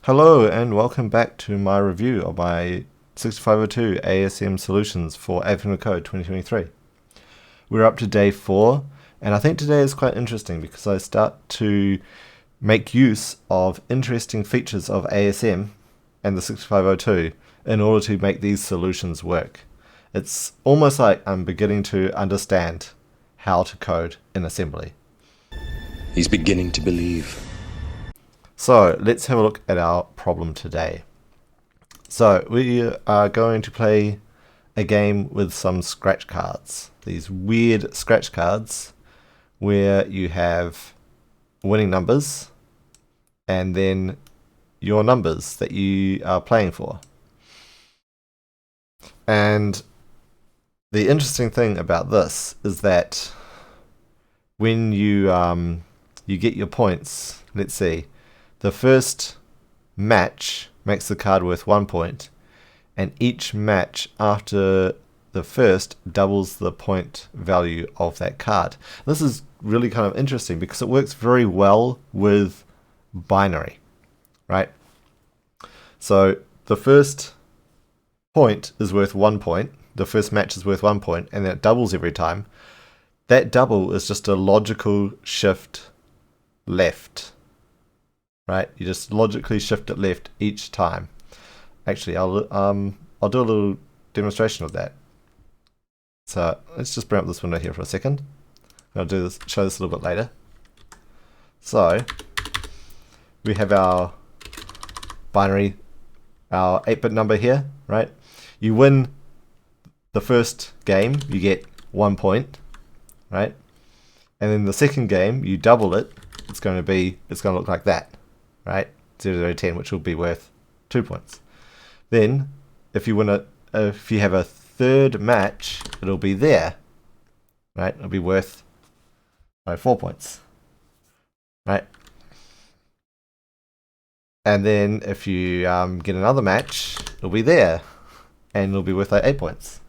Hello and welcome back to my review of my 6502 ASM solutions for ASM Code 2023. We're up to day 4, and I think today is quite interesting because I start to make use of interesting features of ASM and the 6502 in order to make these solutions work. It's almost like I'm beginning to understand how to code in assembly. He's beginning to believe. So let's have a look at our problem today. So we are going to play a game with some scratch cards. These weird scratch cards where you have winning numbers and then your numbers that you are playing for. And the interesting thing about this is that when you get your points, let's see, the first match makes the card worth 1 point, and each match after the first doubles the point value of that card. This is really kind of interesting because it works very well with binary, right? So the first point is worth 1 point, the first match is worth 1 point, and then it doubles every time. That double is just a logical shift left. Right, you just logically shift it left each time. Actually, I'll do a little demonstration of that. So let's just bring up this window here for a second. I'll show this a little bit later. So we have our binary, our 8-bit number here, right? You win the first game, you get 1 point, right? And then the second game, you double it. It's going to look like that. Right, 0, 0, 10, which will be worth 2 points. Then, if you have a third match, it'll be there. Right, it'll be worth 4 points. Right, and then if you get another match, it'll be there, and it'll be worth 8 points.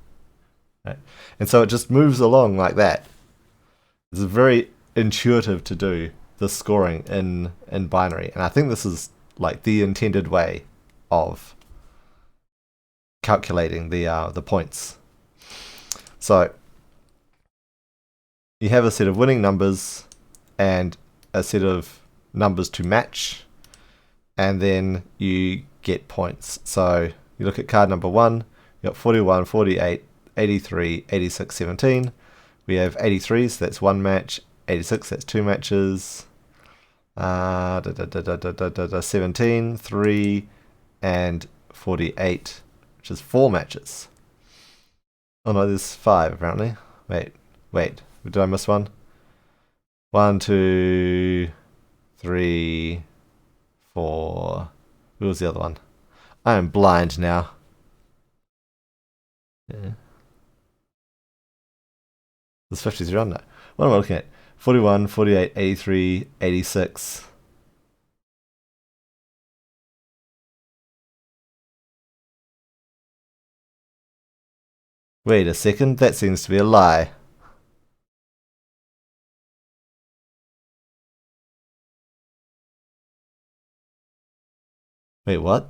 Right, and so it just moves along like that. It's very intuitive to do the scoring in binary, and I think this is like the intended way of calculating the points. So you have a set of winning numbers and a set of numbers to match, and then you get points. So you look at card number 1, you got 41, 48, 83, 86, 17. We have 83, so that's 1 match. 86, that's 2 matches. 17, 3, and 48, which is 4 matches. Oh no, there's 5 apparently. Wait, did I miss one? 1, 2, 3, 4. Who was the other one? I am blind now. Yeah. There's 53 on that. What am I looking at? 41, 48, 83, 86. Wait a second, that seems to be a lie. Wait, what?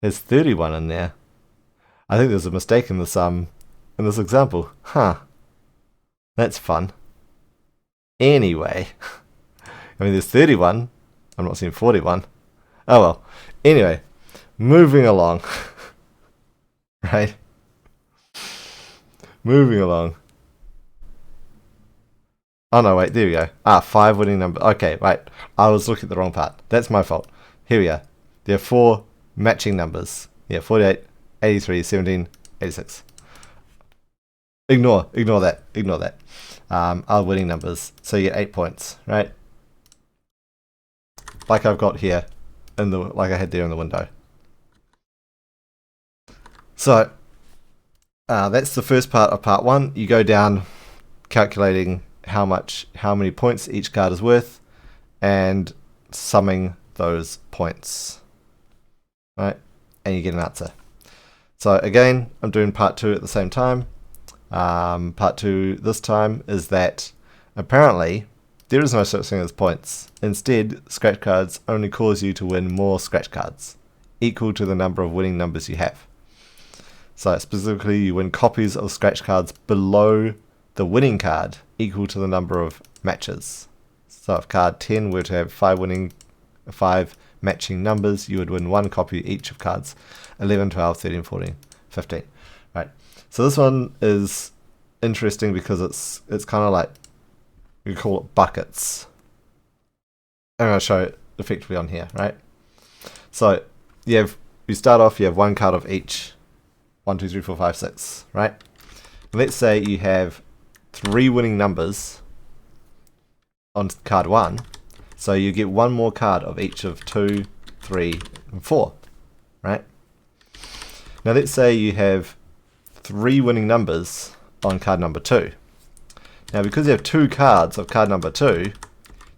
There's 31 in there. I think there's a mistake in this example. Huh. That's fun. Anyway. I mean, there's 31. I'm not seeing 41. Oh well. Anyway. Moving along. Right? Moving along. Oh no, wait, there we go. 5 winning number. Okay, right. I was looking at the wrong part. That's my fault. Here we are. There are 4 matching numbers. Yeah, 48, 83, 17, 86. Ignore that. Are winning numbers. So you get 8 points, right? Like I've got here, like I had there in the window. So that's the first part of part 1. You go down calculating how many points each card is worth, and summing those points, right? And you get an answer. So again, I'm doing part 2 at the same time. Part 2 this time is that apparently there is no such thing as points. Instead, scratch cards only cause you to win more scratch cards, equal to the number of winning numbers you have. So specifically, you win copies of scratch cards below the winning card, equal to the number of matches. So if card 10 were to have 5 matching numbers, you would win 1 copy each of cards 11, 12, 13, 14, 15. Right. So this one is interesting because it's kind of like, we call it buckets. I'm going to show it effectively on here, right? So you start off, you have 1 card of each. 1, 2, 3, 4, 5, 6, right? Let's say you have 3 winning numbers on card 1, so you get 1 more card of each of 2, 3, and 4, right? Now let's say you have 3 winning numbers on card number 2. Now because you have 2 cards of card number 2,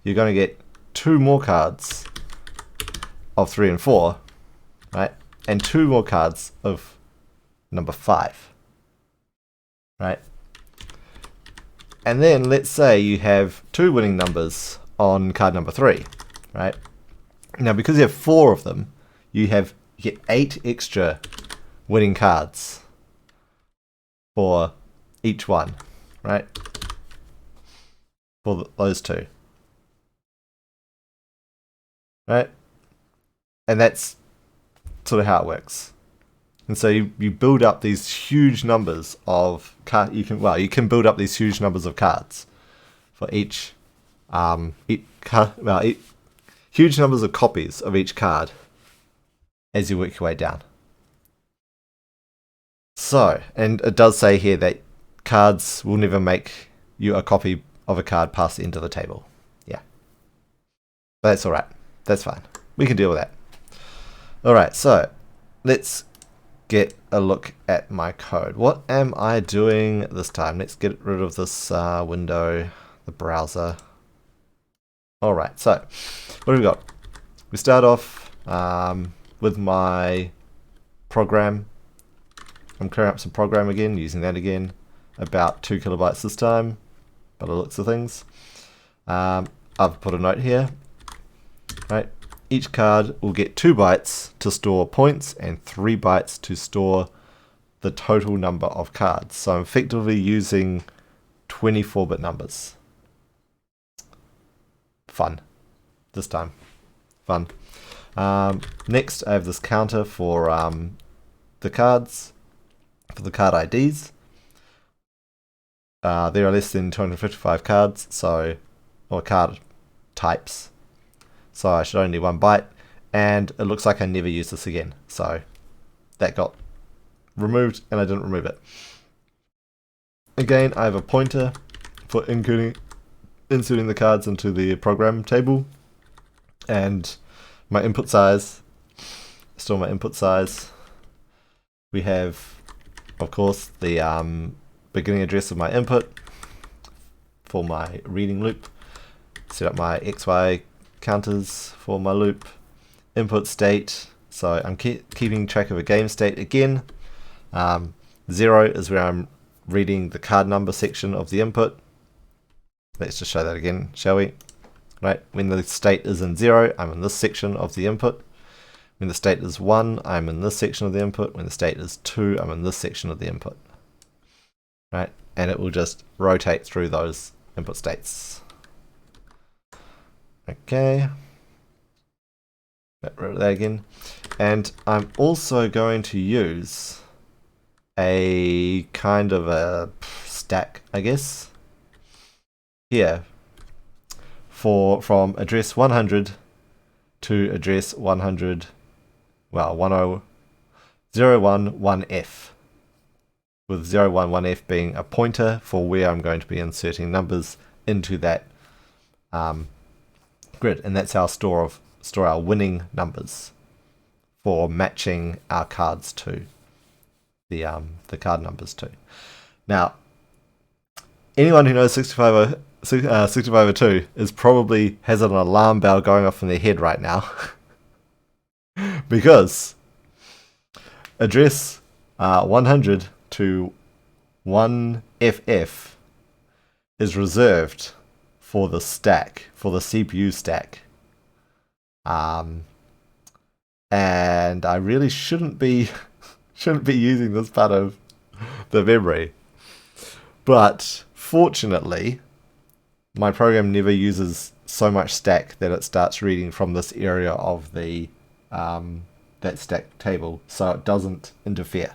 you're going to get 2 more cards of 3 and 4, right? And 2 more cards of number 5, right? And then let's say you have 2 winning numbers on card number 3, right? Now because you have 4 of them, you get 8 extra winning cards for each one, right? For those 2, right? And that's sort of how it works. And so you build up these huge numbers of you can build up these huge numbers of cards for each huge numbers of copies of each card as you work your way down. So, and it does say here that cards will never make you a copy of a card past the end of the table. Yeah. But that's alright. That's fine. We can deal with that. Alright, so let's get a look at my code. What am I doing this time? Let's get rid of this window, the browser. Alright, so what have we got? We start off with my program. I'm clearing up some program again, using that again. About 2 kilobytes this time, by the looks of things. I've put a note here. Right. Each card will get 2 bytes to store points and 3 bytes to store the total number of cards. So I'm effectively using 24-bit numbers. Fun. This time. Fun. Next, I have this counter for the cards, for the card IDs. There are less than 255 cards, or card types. So I should only need 1 byte, and it looks like I never used this again. So that got removed, and I didn't remove it. Again, I have a pointer for inserting the cards into the program table, and my input size. Still my input size. We have, of course, the beginning address of my input for my reading loop. Set up my XY counters for my loop. Input state, so I'm keeping track of a game state again. 0 is where I'm reading the card number section of the input. Let's just show that again, shall we? Right, when the state is in 0, I'm in this section of the input. When the state is 1, I'm in this section of the input. When the state is 2, I'm in this section of the input. Right, and it will just rotate through those input states. Okay, get rid of that again. And I'm also going to use a kind of a stack, I guess, here from address 100 to address 100, well, 1001F, with 011F being a pointer for where I'm going to be inserting numbers into that grid, and that's our store our winning numbers for matching our cards to the card numbers to. Now, anyone who knows 6502 is probably has an alarm bell going off in their head right now, because address 100 to 1FF is reserved for the stack, for the CPU stack. And I really shouldn't be using this part of the memory. But fortunately, my program never uses so much stack that it starts reading from this area of the that stack table, so it doesn't interfere.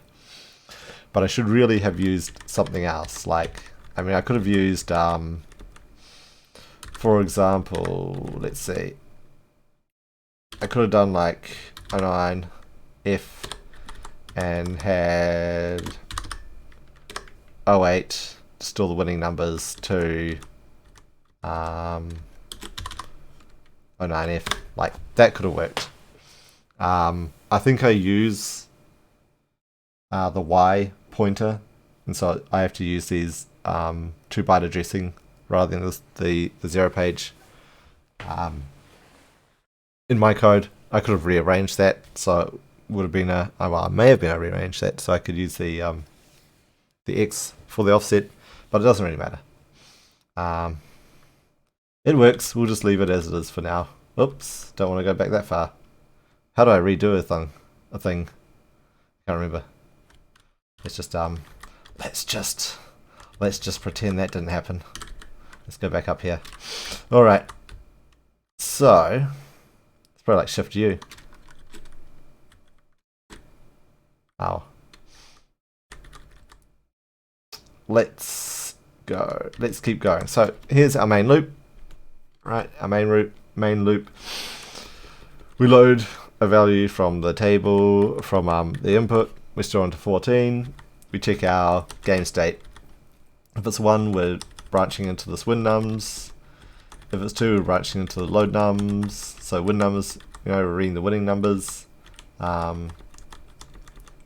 But I should really have used something else. Like, I mean, I could have used, for example, let's see. I could have done like 09 F and had 08 store the winning numbers to 09F. Like, that could have worked. I think I use the Y pointer, and so I have to use these 2-byte addressing rather than the 0 page. In my code, I could have rearranged that, so it would have been I may have been rearranged that so I could use the X for the offset, but it doesn't really matter. It works. We'll just leave it as it is for now. Oops, don't want to go back that far. How do I redo a thing? Can't remember. Let's just pretend that didn't happen. Let's go back up here. All right. So it's probably like Shift U. Oh. Let's go. Let's keep going. So here's our main loop. Right, our main loop. We load a value from the table, from the input. We store into 14. We check our game state. If it's 1, we're branching into this win nums. If it's 2, we're branching into the load nums. So win numbers, we're reading the winning numbers. Load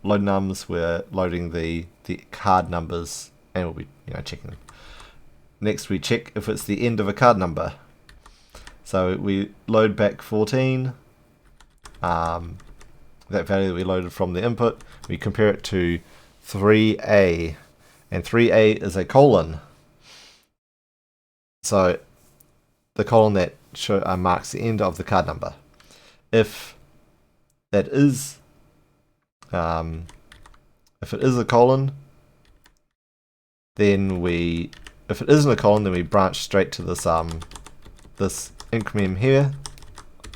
nums, we're loading the card numbers, and we'll be checking them. Next, we check if it's the end of a card number. So we load back 14. That value that we loaded from the input, we compare it to 3A, and 3A is a colon. So the colon that marks the end of the card number. If that is, if it is a colon, then if it isn't a colon, then we branch straight to this this increment here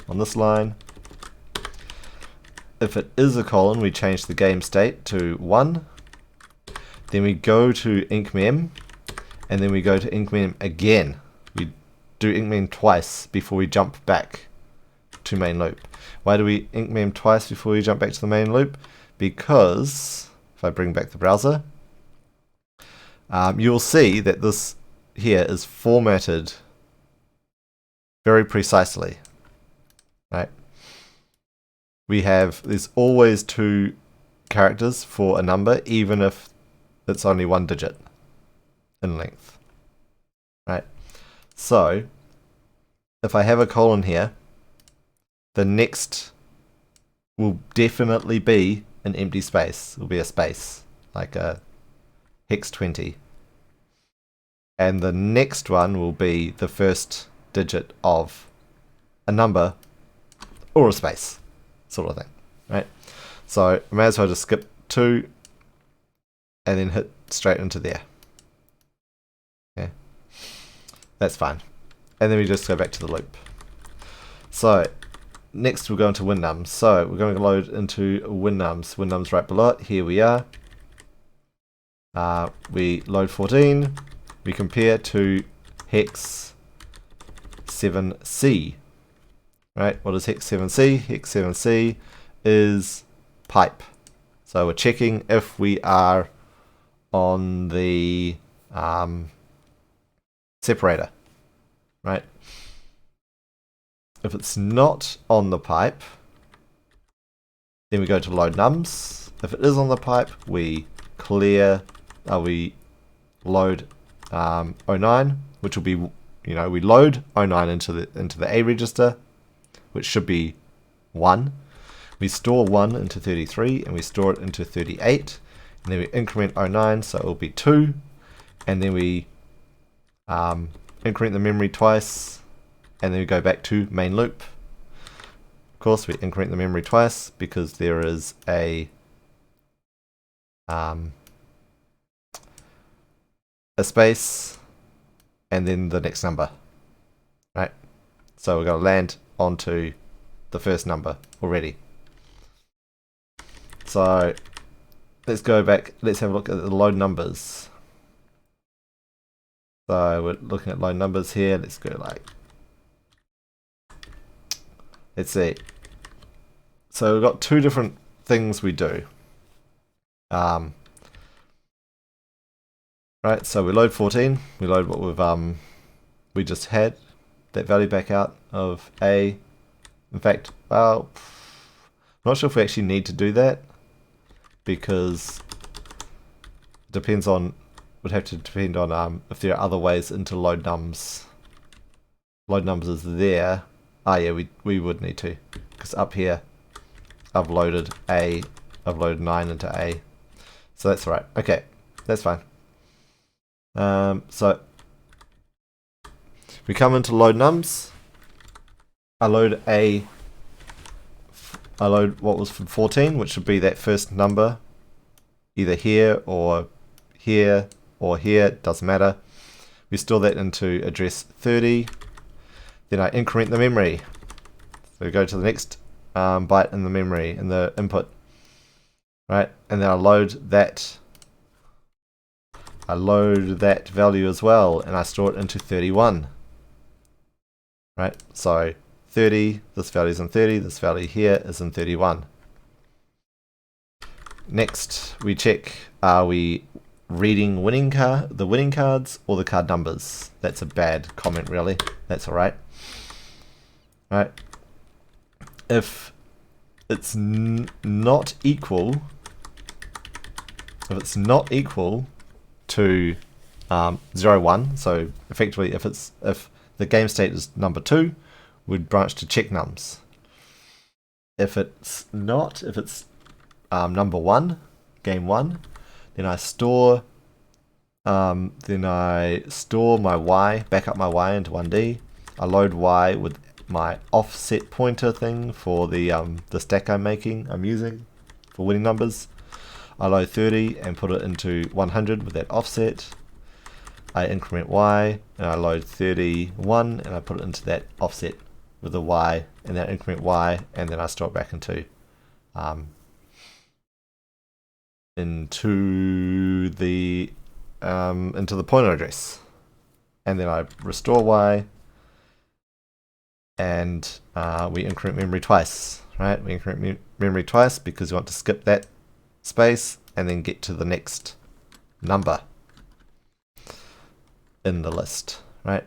on this line. If it is a colon, we change the game state to 1. Then we go to incmem, and then we go to incmem again. We do incmem twice before we jump back to main loop. Why do we incmem twice before we jump back to the main loop? Because if I bring back the browser, you'll see that this here is formatted very precisely, right? There's always 2 characters for a number, even if it's only 1 digit in length, right? So if I have a colon here, the next will definitely be an empty space. It will be a space, like a hex 20. And the next one will be the first digit of a number or a space, sort of thing, right? So I may as well just skip 2 and then hit straight into there. Yeah, that's fine. And then we just go back to the loop. So next we'll go into WinNums. So we're going to load into WinNums. WinNums right below it. Here we are. We load 14. We compare to hex 7C. Right, what is hex 7C? Hex 7C is pipe. So we're checking if we are on the separator, right? If it's not on the pipe, then we go to load nums. If it is on the pipe, we we load 09, which will be, we load 09 into the A register, which should be 1. We store 1 into 33, and we store it into 38, and then we increment 09, so it will be 2, and then we increment the memory twice, and then we go back to main loop. Of course, we increment the memory twice because there is a space and then the next number, right? So we're going to land onto the first number already. So let's go back. Let's have a look at the load numbers. So we're looking at load numbers here. Let's go like, let's see. So we've got two different things we do. Right, so we load 14. We load what we just had, that value back out of A. In fact, well, I'm not sure if we actually need to do that, because it depends on, would have to depend on if there are other ways into load nums. Load numbers is there. Ah, yeah, we would need to, because up here I've loaded 9 into A, so that's right. Okay, that's fine. So we come into load nums. I load what was from 14, which would be that first number, either here or here or here, doesn't matter. We store that into address 30. Then I increment the memory. So we go to the next byte in the memory, in the input, right? And then I load that value as well, and I store it into 31. Right? So 30, this value is in 30, this value here is in 31. Next, we check, are we reading the winning cards or the card numbers? That's a bad comment, really. That's alright. Right? If it's not equal to 0, 1, so effectively if the game state is number 2, we'd branch to check nums. If it's number 1, game 1, then I store my y, back up my y into 1D. I load y with my offset pointer thing for the stack I'm using for winning numbers. I load 30 and put it into 100 with that offset. I increment y and I load 31 and I put it into that offset with a y, and then I increment y, and then I store it back into the pointer address, and then I restore y, and we increment memory twice, right? We increment memory twice because we want to skip that space and then get to the next number in the list, right?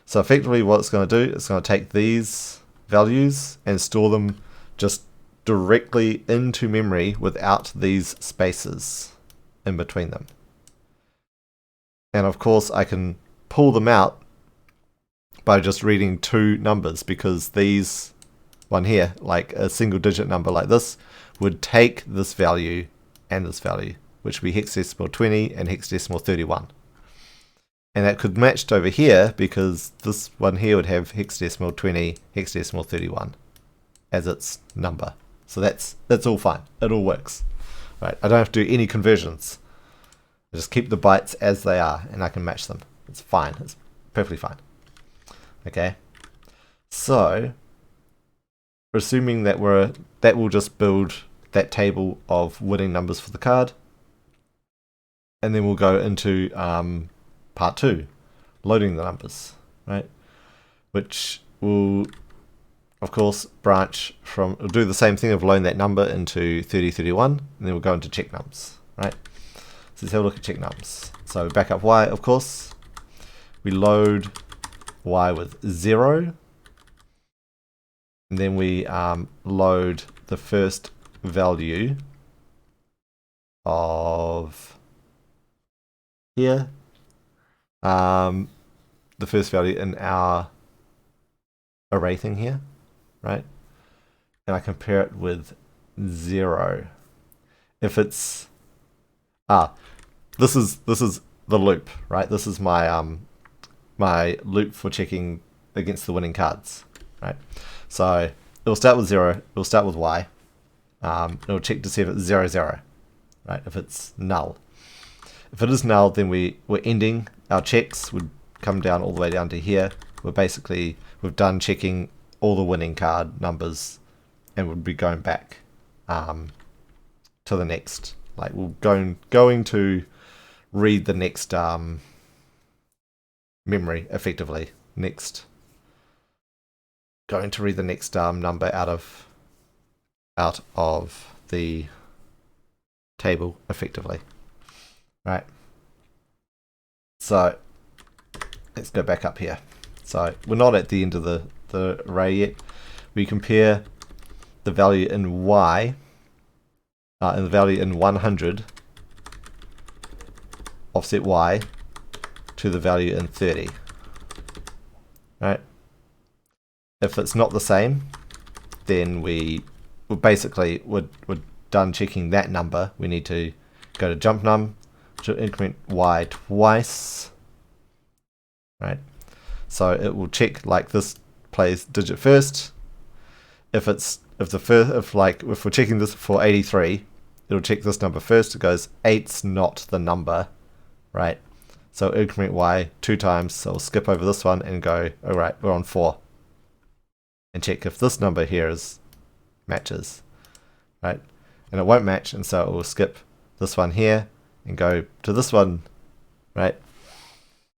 So effectively what it's going to do, it's going to take these values and store them just directly into memory without these spaces in between them. And of course I can pull them out by just reading two numbers, because these one here, like a single digit number like this, would take this value and this value, which would be hexadecimal 20 and hexadecimal 31. And that could match over here because this one here would have hexadecimal 20, hexadecimal 31 as its number. So that's all fine. It all works. Right? I don't have to do any conversions. I just keep the bytes as they are and I can match them. It's fine. It's perfectly fine. Okay. So assuming that we'll just build that table of winning numbers for the card, and then we'll go into part 2, loading the numbers, right? Which will, of course, we'll do the same thing of loading that number into 3031, and then we'll go into check nums, right? So let's have a look at check nums. So back up y, of course. We load y with 0, and then we load the first value of here, the first value in our array thing here, right? And I compare it with 0. If it's this is the loop, right? This is my my loop for checking against the winning cards, right? So it'll start with 0, it'll start with Y. It'll check to see if it's 0, 0, right? If it's null. If it is null, then we're ending our checks, would come down all the way down to here. We've done checking all the winning card numbers, and would be going back to the next. Like we're going to read the next memory effectively. Going to read the next number out of the table effectively. Right. So let's go back up here. So we're not at the end of the array yet. We compare the value in Y and the value in 100 offset Y to the value in 30. Right. If it's not the same, then we're done checking that number. We need to go to jump num, which will increment Y twice. Right. So it will check like this plays digit first. If we're checking this for 83, it'll check this number first. It goes 8's not the number, right? So increment Y 2 times. So we'll skip over this one and go, all right, we're on 4, and check if this number here matches, right? And it won't match, and so it will skip this one here and go to this one, right?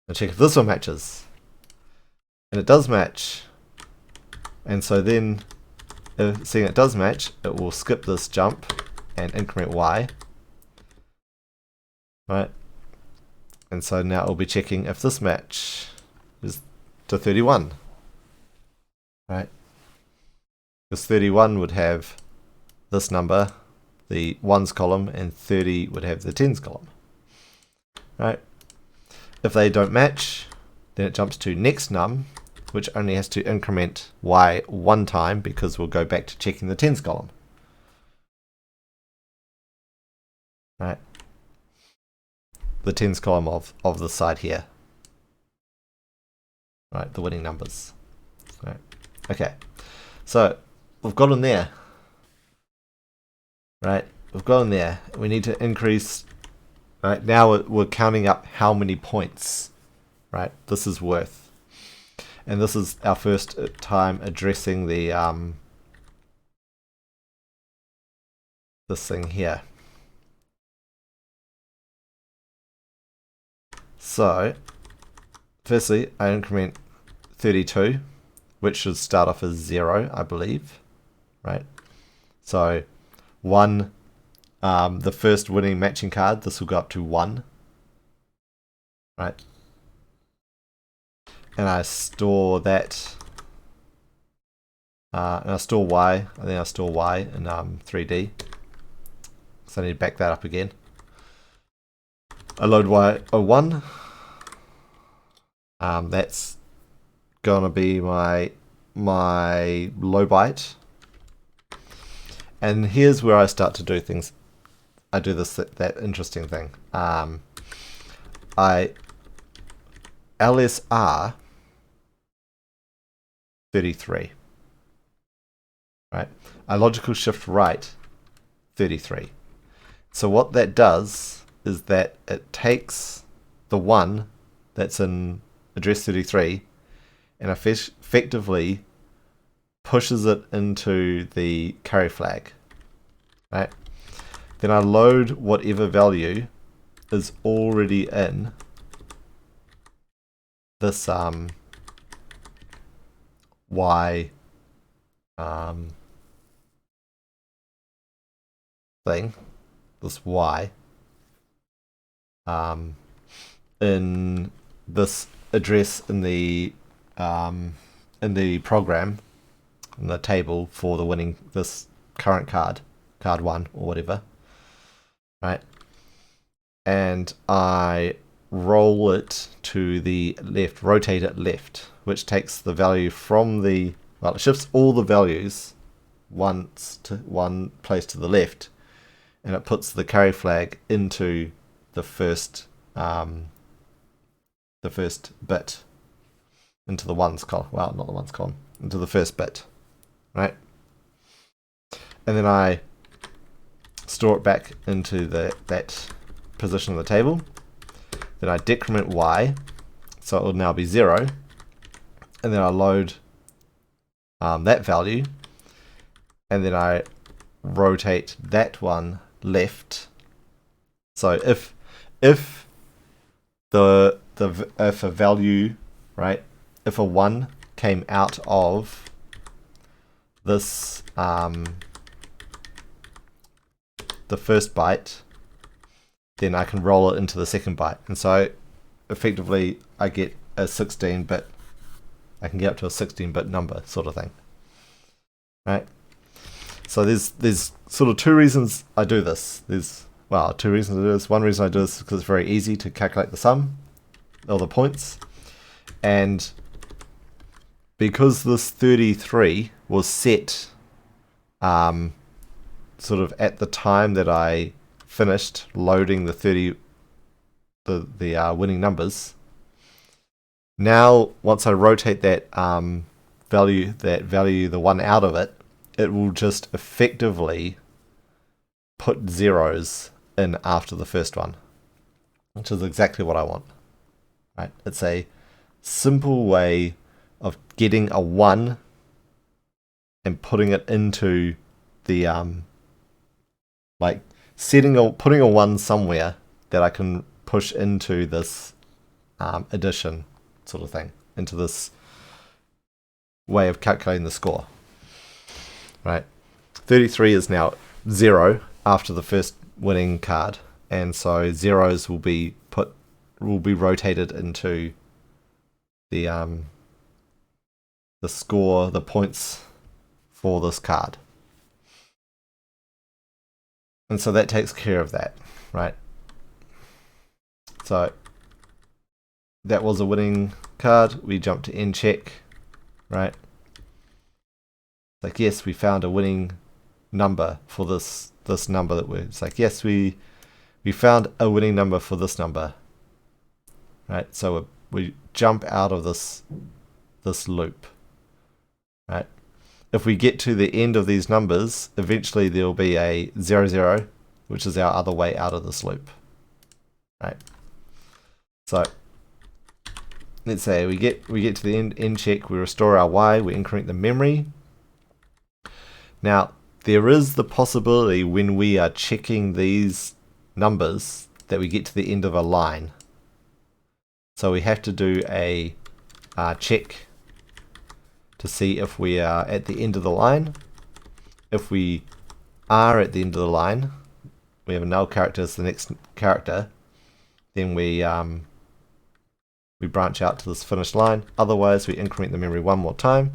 And check if this one matches, and it does match. And so then, seeing it does match, it will skip this jump and increment Y, right? And so now it will be checking if this match is to 31, right? Because 31 would have this number, the 1's column, and 30 would have the 10's column, right? If they don't match, then it jumps to next num, which only has to increment Y 1 time, because we'll go back to checking the 10's column, right? The 10's column of the side here, right? The winning numbers, right? Okay, so we've got in there, right? We've got in there. We need to increase, right? Now we're counting up how many points, right, this is worth. And this is our first time addressing the this thing here. So firstly, I increment 32, which should start off as 0, I believe, right? So 1, the first winning matching card, this will go up to 1, right? And I store that, and I store Y. I think I store Y in 3D, so I need to back that up again. I load Y01. That's gonna be my low byte. And here's where I start to do things. I do that interesting thing. I LSR 33, right? I logical shift right 33. So what that does is that it takes the 1 that's in address 33 and effectively pushes it into the carry flag, right? Then I load whatever value is already in this Y thing, this Y, in this address in the program, in the table for the winning, this current card 1 or whatever, right? And I roll it to the left, rotate it left, which takes the value from the, well, it shifts all the values one place to the left, and it puts the carry flag into the first bit, into the ones column. Well, not the ones column, into the first bit, right? And then I store it back into that position of the table. Then I decrement y, so it will now be 0. And then I load that value, and then I rotate that one left. So if a value, right, if a 1 came out of this the first byte, then I can roll it into the second byte, and so effectively I get a 16-bit. I can get up to a 16-bit number, sort of thing, right? So there's sort of two reasons I do this. There's two reasons I do this. One reason I do this is because it's very easy to calculate the sum or the points, and because this 33 was set sort of at the time that I finished loading the winning numbers. Now, once I rotate that value, the 1 out of it, it will just effectively put zeros in after the first one, which is exactly what I want. Right? It's a simple way of getting a 1 and putting it into the putting a 1 somewhere that I can push into this addition sort of thing, into this way of calculating the score. Right? 33 is now 0 after the first winning card, and so zeros will be rotated into the score, the points for this card. And so that takes care of that, right? So that was a winning card. We jump to end check, right? Like, yes, we found a winning number for this number that it's like, yes, we found a winning number for this number, right? So we jump out of this loop, right? If we get to the end of these numbers, eventually there will be a 0, 0, which is our other way out of this loop, right? So let's say we get to the end check, we restore our y, we increment the memory. Now, there is the possibility when we are checking these numbers that we get to the end of a line. So we have to do a check to see if we are at the end of the line. If we are at the end of the line, we have a null character as the next character, then we branch out to this finished line. Otherwise, we increment the memory one more time,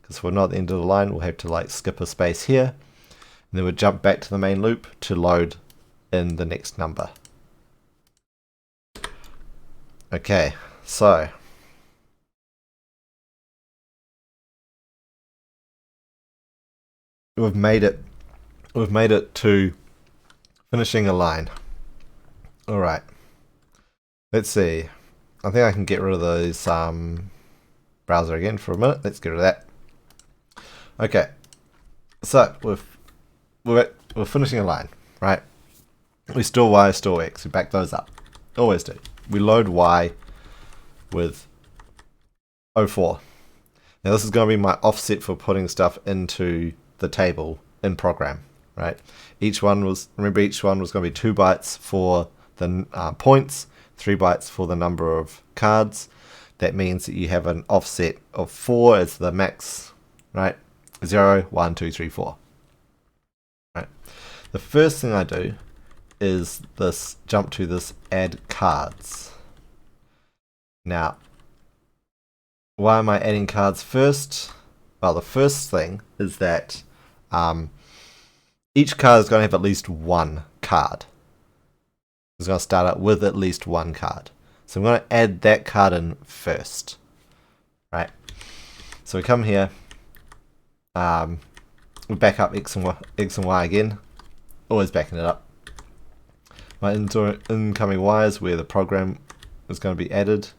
because if we're not at the end of the line, we'll have to skip a space here, and then we'll jump back to the main loop to load in the next number. Okay, so we've made it to finishing a line. All right, let's see. I think I can get rid of those browser again for a minute. Let's get rid of that. Okay, so we're finishing a line, right? We store y, store x. We back those up. Always do. We load y with 04. Now this is going to be my offset for putting stuff into the table in program, right? Each one was going to be 2 bytes for the points, 3 bytes for the number of cards. That means that you have an offset of 4 as the max, right? 0, 1, 2, 3, 4. Right. The first thing I do is jump to this add cards. Now, why am I adding cards first? Well, the first thing is that each card is going to have at least one card. It's going to start out with at least one card. So I'm going to add that card in first. Right? So we come here. We back up X and Y again. Always backing it up. My incoming Y is where the program is going to be added.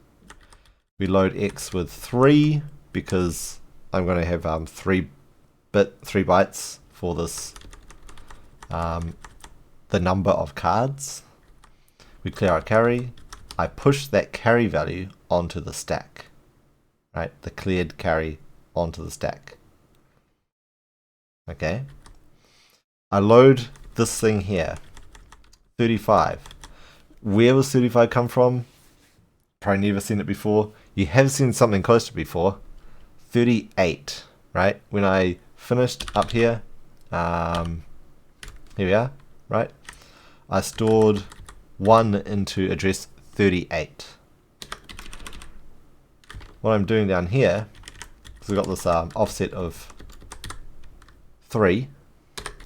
We load X with 3 because I'm going to have 3 bytes for this, the number of cards. We clear our carry. I push that carry value onto the stack, right? The cleared carry onto the stack. Okay. I load this thing here, 35. Where was 35 come from? Probably never seen it before. You have seen something close to before. 38, right? When I finished up here, here we are, right? I stored 1 into address 38. What I'm doing down here, because we've got this offset of 3,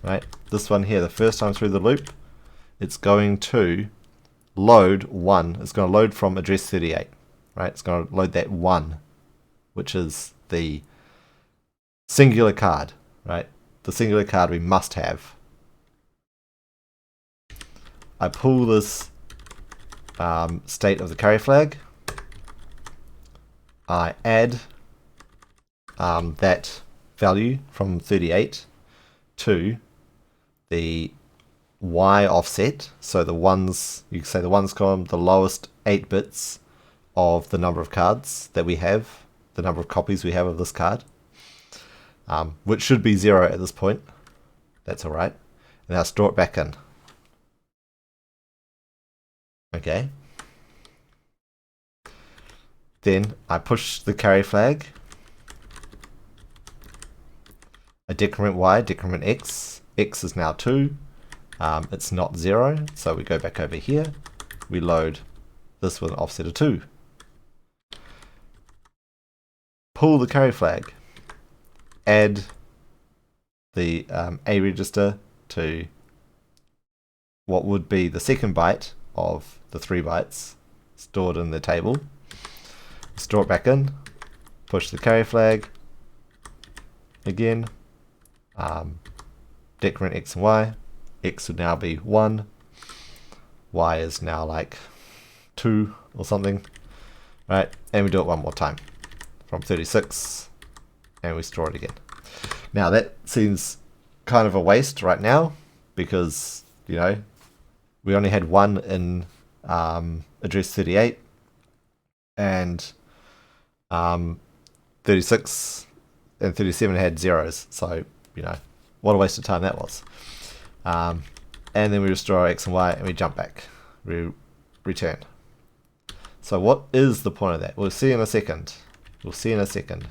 right? This one here, the first time through the loop, it's going to load 1. It's going to load from address 38, right? It's going to load that 1, which is the singular card, right? The singular card we must have. I pull this state of the carry flag. I add that value from 38 to the Y offset. So the ones, you can say the ones column, the lowest 8 bits of the number of cards that we have, the number of copies we have of this card, which should be 0 at this point. That's alright. And I'll store it back in. Okay. Then I push the carry flag. I decrement Y, decrement X. X is now 2. It's not 0, so we go back over here. We load this with an offset of 2. Pull the carry flag. Add the A register to what would be the second byte of the 3 bytes stored in the table. Store it back in. Push the carry flag. Again. Decrement X and Y. X would now be 1. Y is now like 2 or something. Right? And we do it one more time. From 36. And we store it again. Now that seems kind of a waste right now. Because, you know, we only had 1 in address 38. And 36 and 37 had zeros. So, you know, what a waste of time that was. And then we restore our X and Y and we jump back. We return. So what is the point of that? We'll see in a second. We'll see in a second.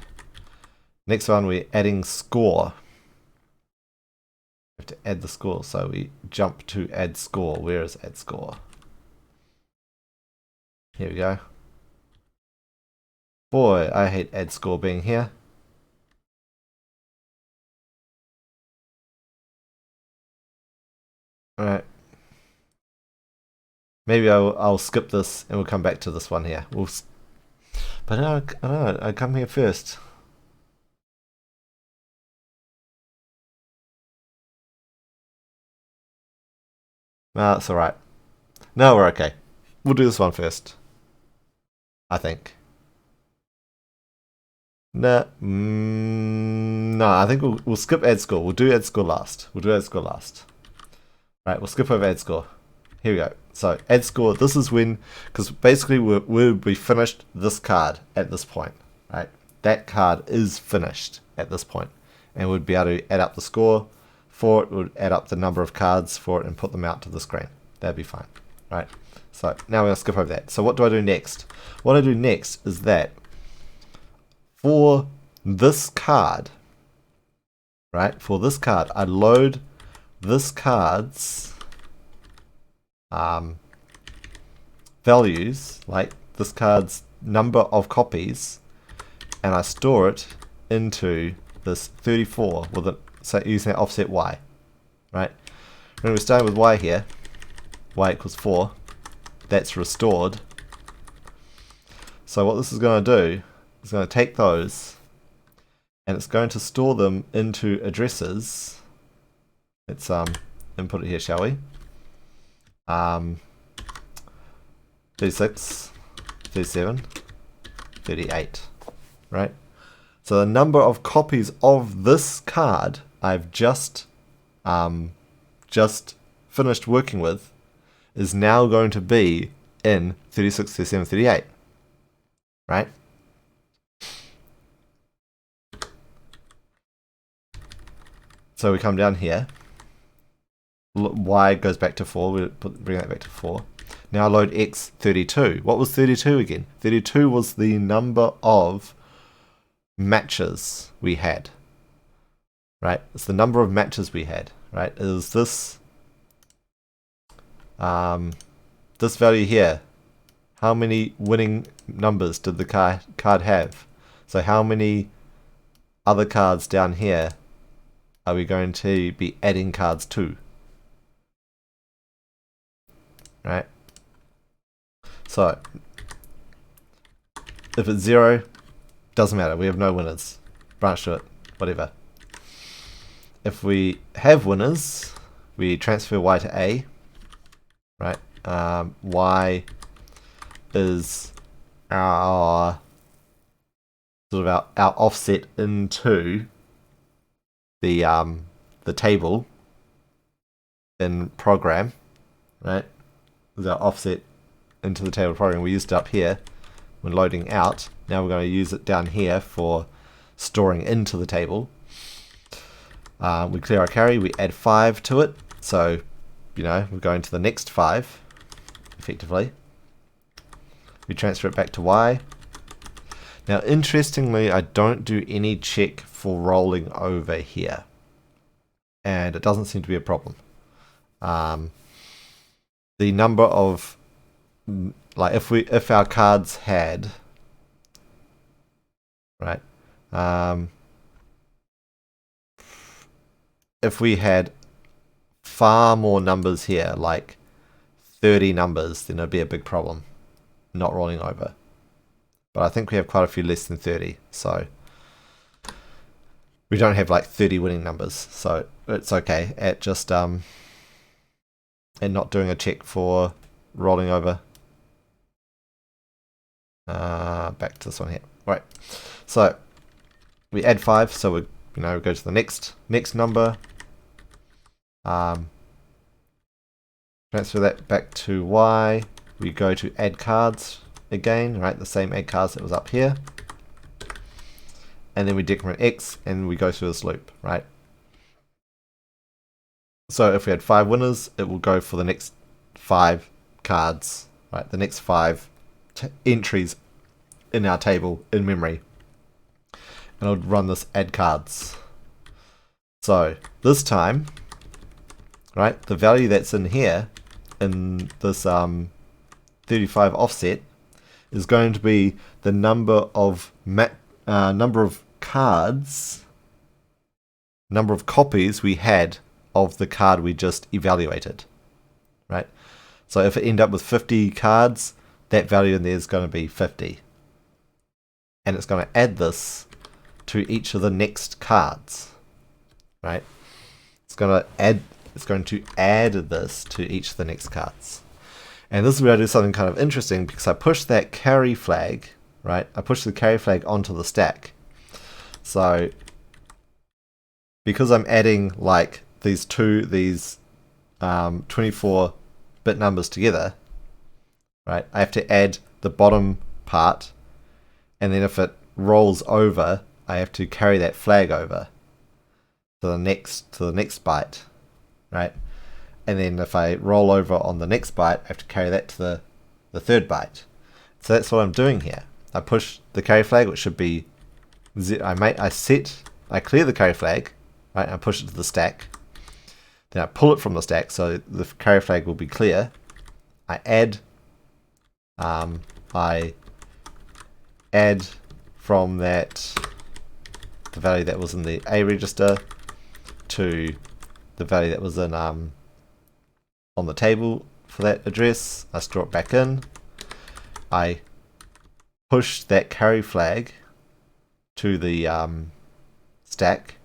Next one, we're adding score. We have to add the score. So we jump to add score. Where is add score? Here we go. Boy, I hate add score being here. Alright. Maybe I'll skip this and we'll come back to this one here. But no, I don't know, I come here first. No, that's alright. No, we're okay. We'll do this one first. I think. No, no, I think we'll skip add score. We'll do add score last. Right, we'll skip over add score. Here we go. So add score, this is when, because basically we'll be finished this card at this point, right? That card is finished at this point, and we'd be able to add up the score for it, would add up the number of cards for it and put them out to the screen. That'd be fine, right? So now we're going to skip over that. So what do I do next? What I do next is that for this card, right? For this card, I load this card's values, like this card's number of copies, and I store it into this 34 with it, so using that offset Y, right? When we're starting with Y here, Y equals 4, that's restored. So what this is going to do is going to take those and it's going to store them into addresses. Let's input it here, shall we? 36, 37, 38, right? So the number of copies of this card I've just finished working with is now going to be in 36, 37, 38, right? So we come down here. Y goes back to 4. We bring that back to 4. Now load X 32. What was 32 again? 32 was the number of matches we had. Right? It's the number of matches we had. Right? Is this this value here? How many winning numbers did the card have? So how many other cards down here are we going to be adding cards to? Right? So if it's 0, doesn't matter. We have no winners. Branch to it. Whatever. If we have winners, we transfer Y to A. Right? Y is our sort of our offset into the table in program, right? Is our offset into the table program. We used it up here when loading out. Now we're going to use it down here for storing into the table. We clear our carry, we add 5 to it, so we're going to the next 5 effectively. We transfer it back to Y. Now interestingly, I don't do any check for rolling over here, and it doesn't seem to be a problem. The number of, like, if our cards had, right, if we had far more numbers here, like 30 numbers, then it'd be a big problem not rolling over. But I think we have quite a few less than 30, so we don't have like 30 winning numbers, so it's okay at just and not doing a check for rolling over. Back to this one here. Right. So we add 5, so we go to the next number. Transfer that back to Y. We go to add cards again, right? The same add cards that was up here. And then we decrement X and we go through this loop, right? So if we had 5 winners, it will go for the next 5 cards, right? The next 5 entries in our table in memory. And I'll run this add cards. So this time, right, the value that's in here in this 35 offset is going to be the number of cards, number of copies we had of the card we just evaluated, right? So if it end up with 50 cards, that value in there is going to be 50, and it's going to add this to each of the next cards, right? It's going to add this to each of the next cards. And this is where I do something kind of interesting, because I push that carry flag, right? I push the carry flag onto the stack. So because I'm adding like these 24-bit numbers together, right? I have to add the bottom part, and then if it rolls over, I have to carry that flag over to the next byte, right? And then if I roll over on the next byte, I have to carry that to the third byte. So that's what I'm doing here. I push the carry flag, which should be I clear the carry flag, right? I push it to the stack. Then I pull it from the stack, so the carry flag will be clear. I add from that the value that was in the A register to the value that was in on the table for that address. I store it back in. I push that carry flag to the stack,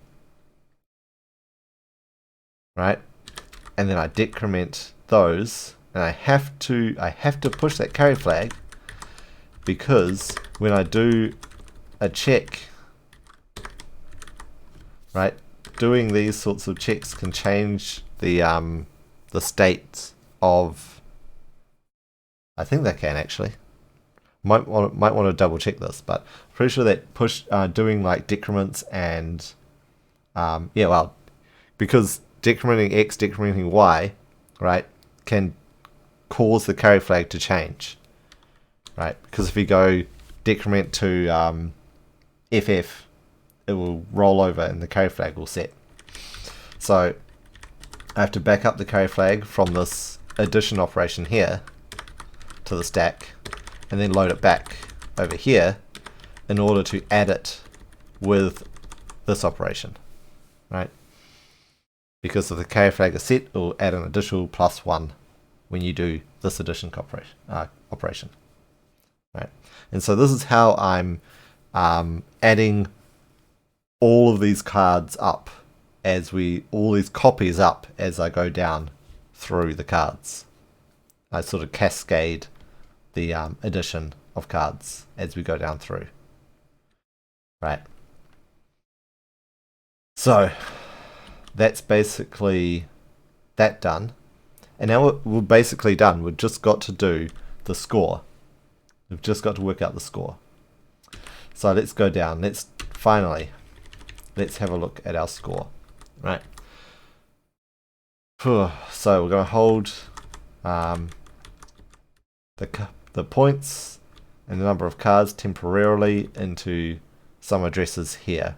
right? And then I decrement those, and I have to push that carry flag because when I do a check, right, doing these sorts of checks can change the state of, I think they can actually. Might want to double check this, but pretty sure that doing like decrements and yeah, well, because decrementing X, decrementing Y, right, can cause the carry flag to change, right? Because if you go decrement to FF, it will roll over and the carry flag will set. So I have to back up the carry flag from this addition operation here to the stack, and then load it back over here in order to add it with this operation, right? Because if the carry flag is set, it will add an additional +1 when you do this addition operation, right? And so this is how I'm adding all of these cards up all these copies up as I go down through the cards. I sort of cascade the addition of cards as we go down through, right? So that's basically that done, and now we're basically done. We've just got to do the score. We've just got to work out the score. So let's go down. Let's have a look at our score, right? So we're going to hold the points and the number of cards temporarily into some addresses here.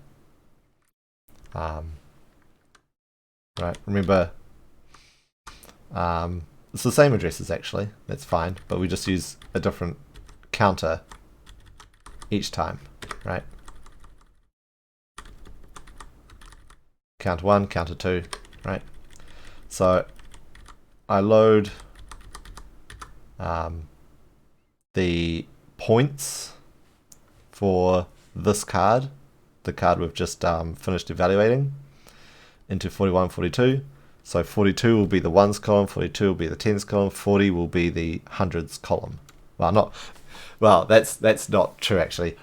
Right, remember, it's the same addresses actually, that's fine, but we just use a different counter each time, right? Counter 1, counter 2, right? So I load the points for this card, the card we've just finished evaluating, into 41, 42. So 42 will be the ones column, 42 will be the tens column, 40 will be the hundreds column. Well, that's not true actually.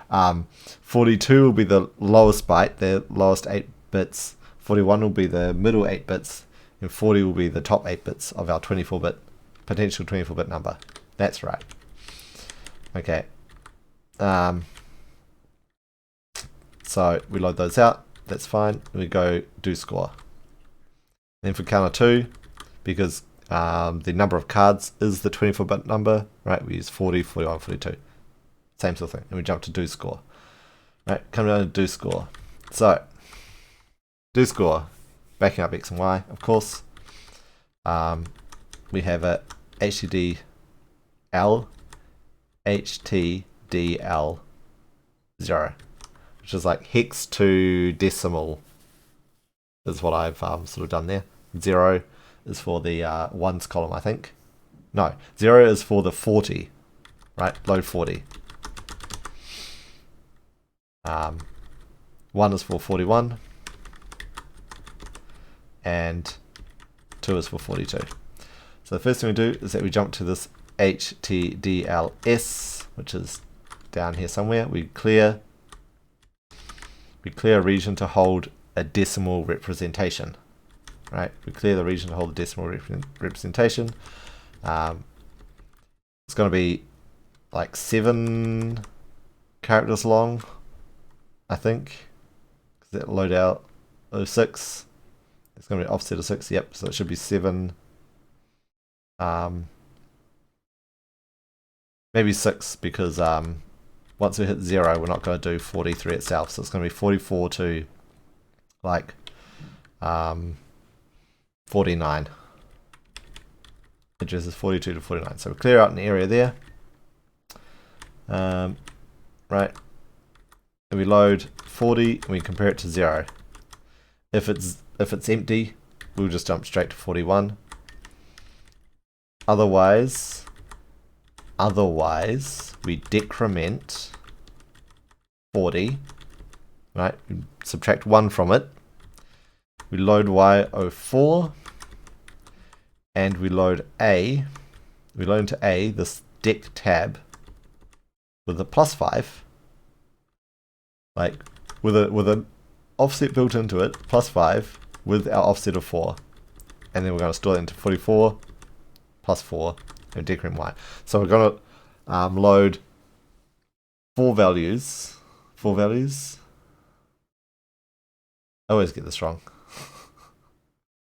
42 will be the lowest byte, the lowest 8 bits. 41 will be the middle 8 bits, and 40 will be the top 8 bits of our 24-bit potential 24-bit number. That's right. Okay. So we load those out. That's fine. We go do score. Then for counter 2, because the number of cards is the 24-bit number, right? We use 40, 41, 42. Same sort of thing. And we jump to do score. Right, come down to do score. So, do score. Backing up X and Y, of course. We have a HTDL 0, which is like hex to decimal, is what I've sort of done there. 0 is for the ones column, I think. No, 0 is for the 40, right? Load 40. 1 is for 41, and 2 is for 42. So the first thing we do is that we jump to this HTDLS, which is down here somewhere. We clear a region to hold a decimal representation, right? We clear the region to hold a decimal representation. It's going to be like 7 characters long, I think. That load out 06. It's going to be offset of 6. Yep. So it should be 7. Maybe 6, because once we hit 0, we're not going to do 43 itself. So it's going to be 44 to like 49. Addresses 42 to 49. So we clear out an area there. Right. And we load 40 and we compare it to 0. If it's empty, we'll just jump straight to 41. Otherwise we decrement 40, right? We subtract 1 from it. We load Y04, and we load A. We load into A this dec tab with a +5, like with an offset built into it, +5 with our offset of 4, and then we're going to store it into 44 +4 and decrement y. So we're going to load four values. I always get this wrong.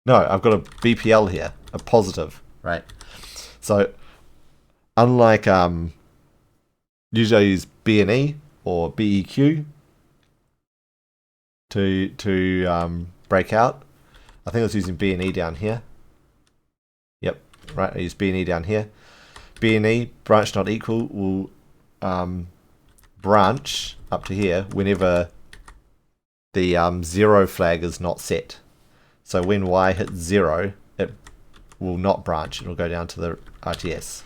No, I've got a BPL here, a positive, right? So unlike usually I use B&E or BEQ to break out. I think I was using B&E down here. Yep, right, I use B&E down here. B&E, branch not equal, will branch up to here whenever the 0 flag is not set. So when y hits 0, it will not branch, it will go down to the RTS.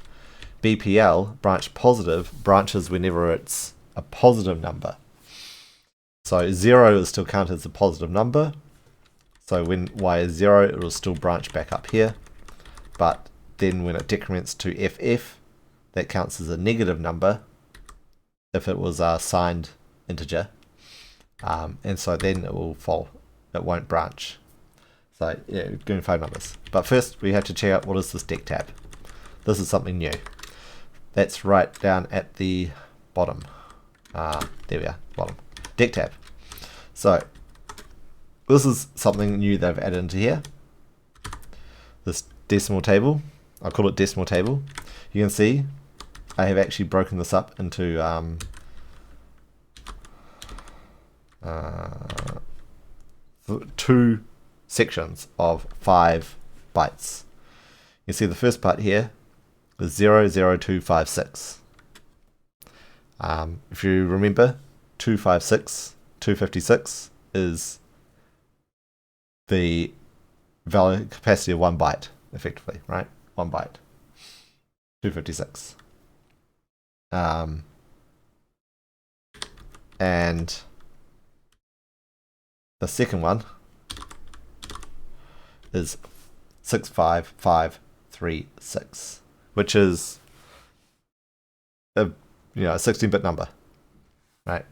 BPL, branch positive, branches whenever it's a positive number. So 0 is still counted as a positive number. So when y is 0, it will still branch back up here. But then when it decrements to FF, that counts as a negative number if it was a signed integer. And so then it will fall, it won't branch. So yeah, going 5 numbers. But first we have to check out what is this deck tab. This is something new. That's right down at the bottom. There we are, bottom. Deck tab. So this is something new they've added into here. This decimal table. I'll call it decimal table. You can see I have actually broken this up into two sections of 5 bytes. You see the first part here is 00256. If you remember, 256 is the value capacity of 1 byte, effectively, right? 1 byte. 256. And the second one is 65536, which is a 16-bit number, right?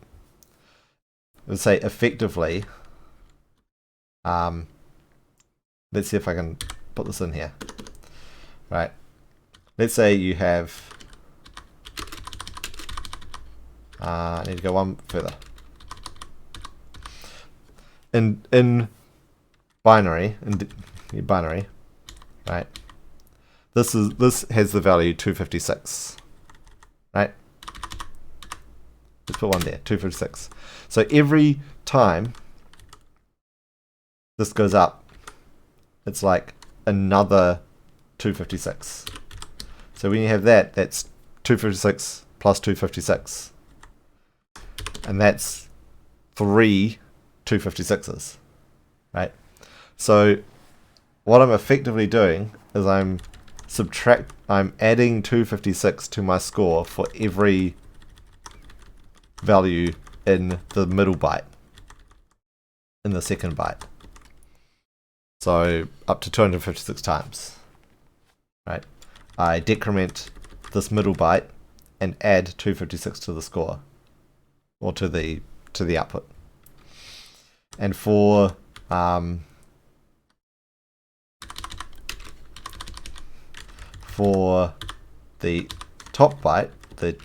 I would say effectively, let's see if I can put this in here, right? Let's say you have, I need to go one further. In binary, right? This has the value 256, right? Let's put one there, 256. So every time this goes up, it's like another 256. So when you have that, that's 256 plus 256. And that's 3 256s, right? So what I'm effectively doing is I'm adding 256 to my score for every value in the middle byte, in the second byte. So up to 256 times, right? I decrement this middle byte and add 256 to the score, or to the output. And for the top byte, the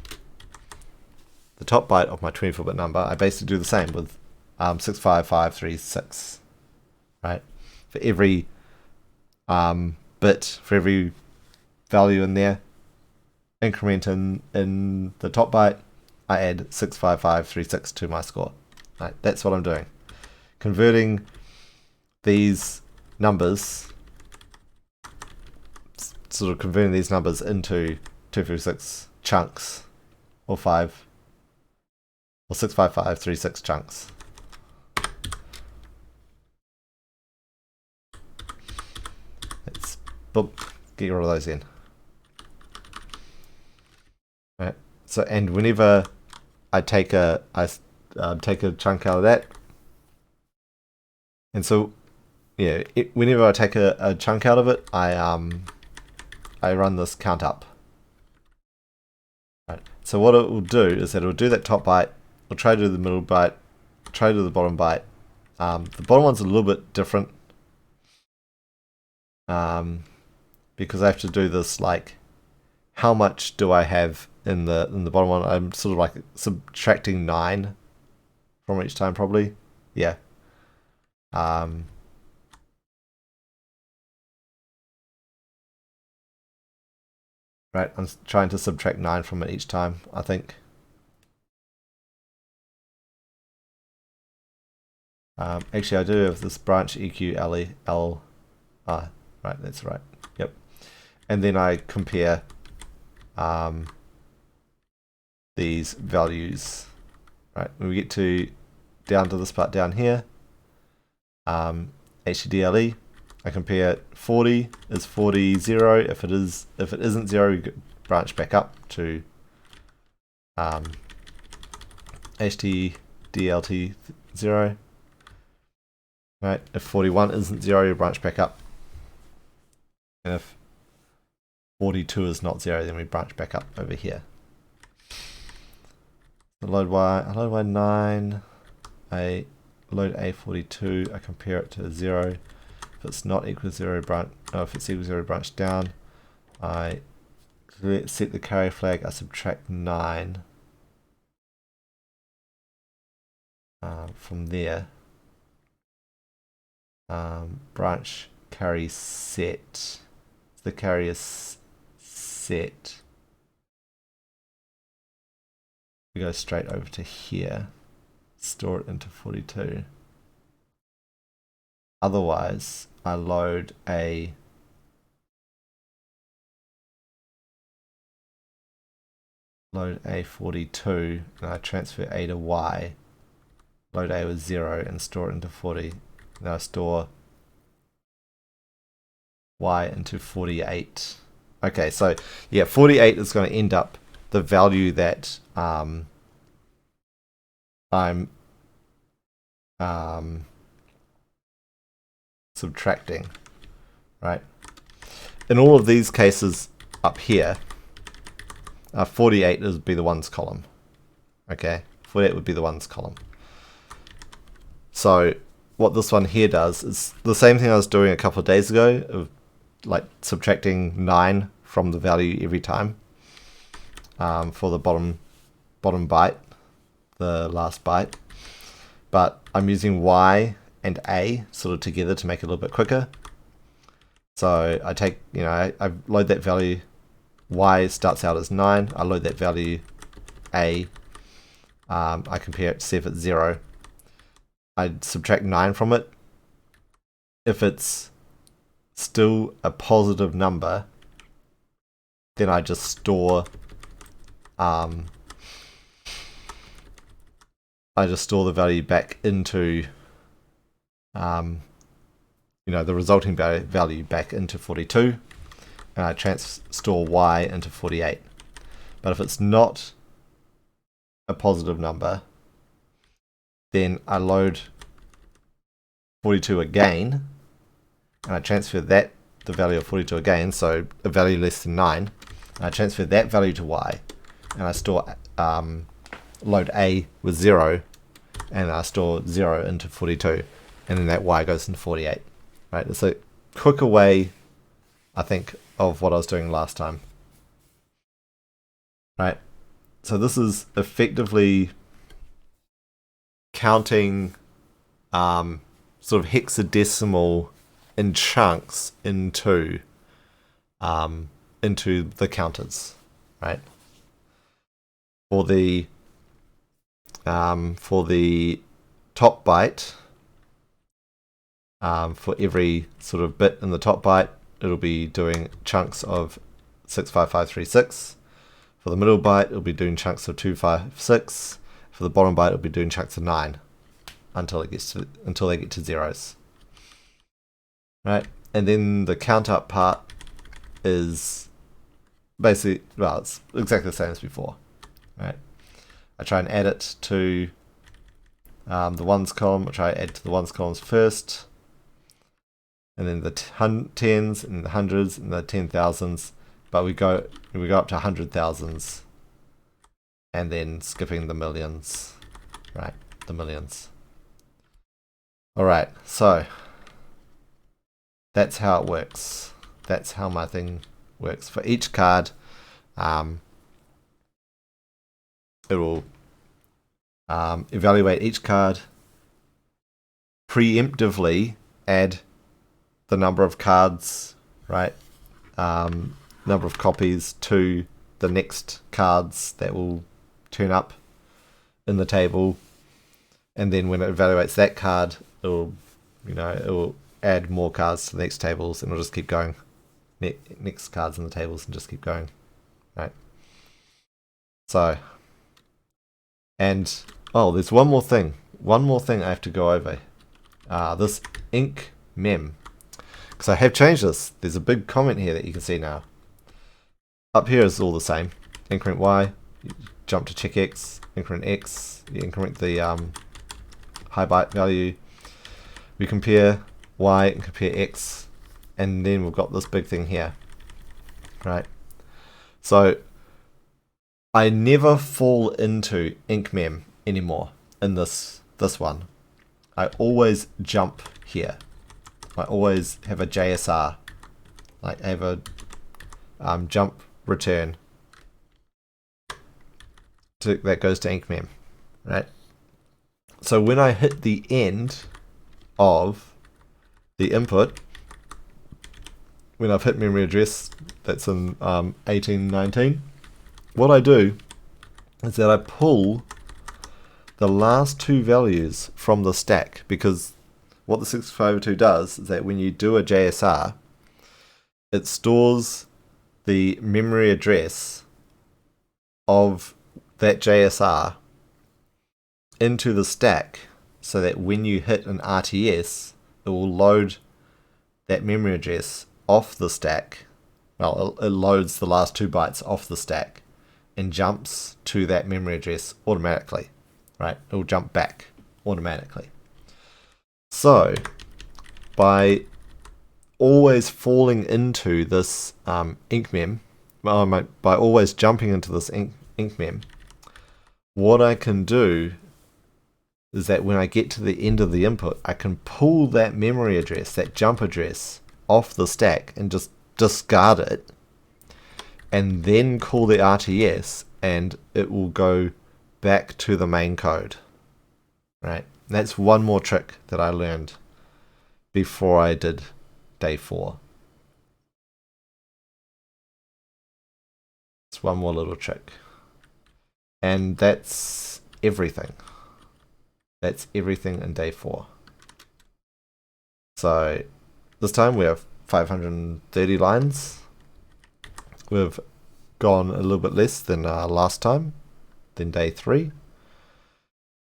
top byte of my 24-bit number, I basically do the same with 65536, right? For every bit, for every value in there, increment in the top byte, I add 65536 to my score. Right? That's what I'm doing. Converting these numbers, sort of converting these numbers into 256 chunks, or 65536 chunks. Let's get rid of those in. Right. So, and whenever I take a chunk out of that, and so yeah, whenever I take a chunk out of it, I run this count up. Right. So what it will do is that it will do that top byte, it'll try to do the middle byte, try to do the bottom byte. The bottom one's a little bit different because I have to do this like, how much do I have in the bottom one? I'm sort of like subtracting 9 from each time, probably. Yeah. Right, I'm trying to subtract 9 from it each time, I think. Actually, I do have this branch EQ L. Right, that's right. Yep. And then I compare these values. Right, when we get down to this part down here, HDLE, I compare 40. Is 40 0? If it isn't 0, we branch back up to HDDLT 0. Right, if 41 isn't 0, you branch back up. And if 42 is not 0, then we branch back up over here. So load Y 9, I load A42, I compare it to 0. If it's not equal to 0, if it's equal to 0, branch down. I set the carry flag, I subtract 9 from there. Branch carry set. The carry is set. We go straight over to here. Store it into 42. Otherwise, I load A42 and I transfer A to Y. Load A with 0 and store it into 40. Now I store Y into 48. Okay, so yeah, 48 is going to end up the value that I'm subtracting, right? In all of these cases up here, 48 would be the ones column. Okay, 48 would be the ones column. So what this one here does is the same thing I was doing a couple of days ago, of like subtracting 9 from the value every time for the bottom byte, the last byte. But I'm using Y and A sort of together to make it a little bit quicker. So I take, I load that value. Y starts out as 9. I load that value A. I compare it to see if it's 0. I subtract 9 from it. If it's still a positive number, then I just store the value back into the resulting value back into 42, and I store Y into 48. But if it's not a positive number, then I load 42 again, and I transfer the value of 42 again, so a value less than 9. And I transfer that value to Y, and I store load A with 0, and I store 0 into 42, and then that Y goes into 48. Right, it's a quicker way, I think, of what I was doing last time. Right, so this is effectively counting sort of hexadecimal in chunks into the counters, right? For the top byte, for every sort of bit in the top byte, it'll be doing chunks of 65536. For the middle byte, it'll be doing chunks of 256. For the bottom byte, it'll be doing chunks of 9 until they get to zeros. Right, and then the count up part is basically, well, it's exactly the same as before. Right, I try and add it to the ones column. I try to add to the ones columns first, and then the tens and the hundreds and the 10,000s. But we go up to 100,000s and then skipping the millions, right? The millions. All right, so that's how it works. That's how my thing works. For each card, it will evaluate each card, preemptively add the number of cards, right? Number of copies to the next cards that will turn up in the table, and then when it evaluates that card, it will add more cards to the next tables, and it'll just keep going. Next cards in the tables, and just keep going, right? So, and there's one more thing I have to go over. This ink mem, because I have changed this. There's a big comment here that you can see now. Up here is all the same. Increment Y, you jump to check X, increment X, you increment the high byte value. We compare Y and compare X, and then we've got this big thing here, right? So I never fall into ink mem anymore in this one. I always jump here. I always have a JSR, like I have a jump return that goes to ink mem, right? So when I hit the end of the input, when I've hit memory address that's in 1819, what I do is that I pull the last two values from the stack, because what the 6502 does is that when you do a JSR, it stores the memory address of that JSR into the stack, so that when you hit an RTS, it will load that memory address off the stack. Well, it loads the last 2 bytes off the stack and jumps to that memory address automatically, right? It will jump back automatically. So by always falling into this ink mem, by always jumping into this ink mem, what I can do is that when I get to the end of the input, I can pull that memory address, that jump address, off the stack and just discard it, and then call the RTS, and it will go back to the main code, right? And that's one more trick that I learned before I did day 4. It's one more little trick. And that's everything. That's everything in day 4. So this time we have 530 lines. We've gone a little bit less than last time, than day 3.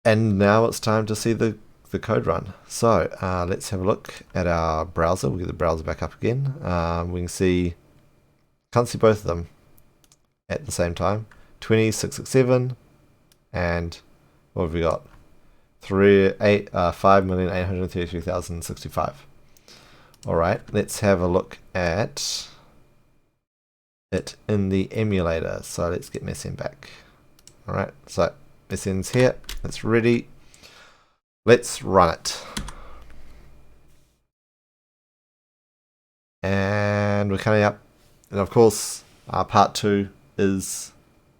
And now it's time to see the code run. So let's have a look at our browser. We'll get the browser back up again. We can see, can't see both of them at the same time. 2667, and what have we got? 5,833,065. All right, let's have a look at it in the emulator. So let's get Messen back. All right, so Messen's here. It's ready. Let's run it. And we're coming up. And of course, part 2 is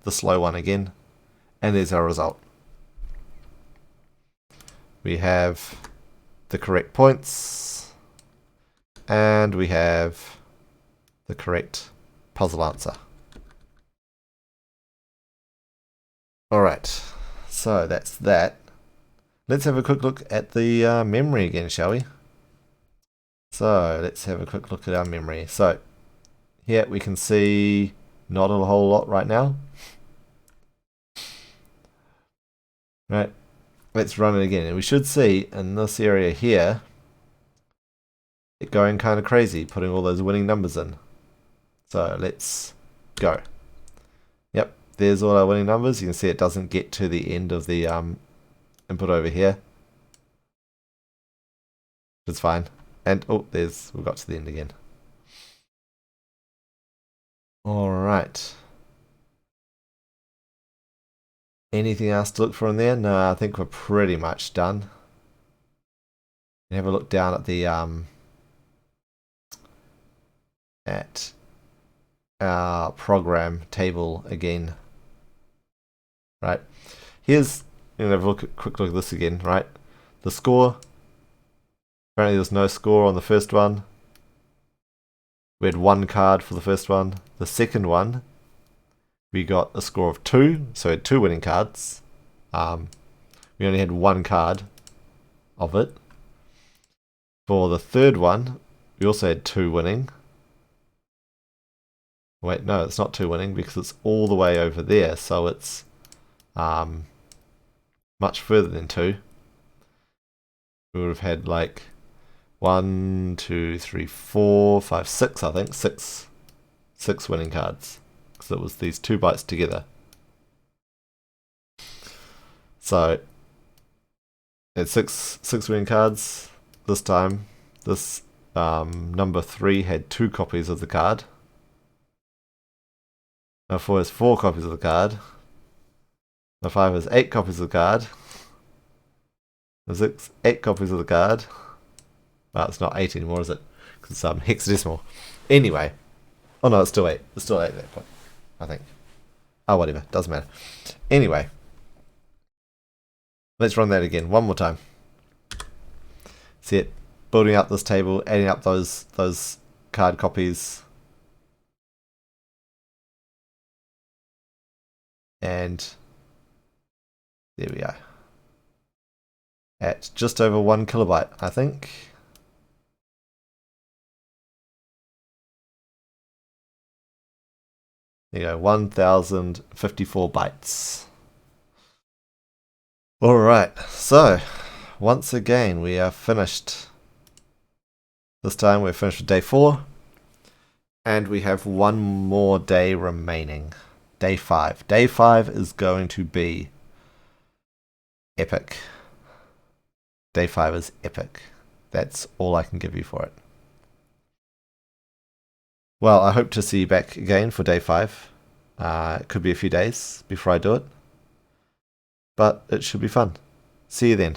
the slow one again. And there's our result. We have the correct points, and we have the correct puzzle answer. Alright, so that's that. Let's have a quick look at the memory again, shall we? So let's have a quick look at our memory. So here we can see not a whole lot right now. Right. Let's run it again, and we should see in this area here it going kind of crazy, putting all those winning numbers in. So let's go. Yep, there's all our winning numbers. You can see it doesn't get to the end of the input over here. It's fine. And we got to the end again. All right. Anything else to look for in there? No, I think we're pretty much done. And have a look down at the at our program table again. Right. Here's, have a quick look at this again, right? The score. Apparently there's no score on the first one. We had 1 card for the first one. The second one, we got a score of 2, so we had 2 winning cards. We only had 1 card of it. For the third one, we also had 2 winning. Wait, no, it's not 2 winning because it's all the way over there, so it's much further than 2. We would have had like 1, 2, 3, 4, 5, 6, I think. 6 winning cards. Because it was these 2 bites together. So, it's 6 winning cards this time. This number 3 had 2 copies of the card. Number 4 has 4 copies of the card. Number 5 has 8 copies of the card. Number 6, 8 copies of the card. Well, it's not 8 anymore, is it? Because it's hexadecimal. Anyway. Oh no, it's still 8. It's still 8 at that point, I think. Oh, whatever. Doesn't matter. Anyway. Let's run that again. One more time. See it? Building up this table, adding up those card copies. And there we go. At just over 1 kilobyte, I think. There you go, 1054 bytes. Alright, so once again we are finished. This time we're finished with day 4. And we have 1 more day remaining. Day 5. Day 5 is going to be epic. Day 5 is epic. That's all I can give you for it. Well, I hope to see you back again for day 5. It could be a few days before I do it. But it should be fun. See you then.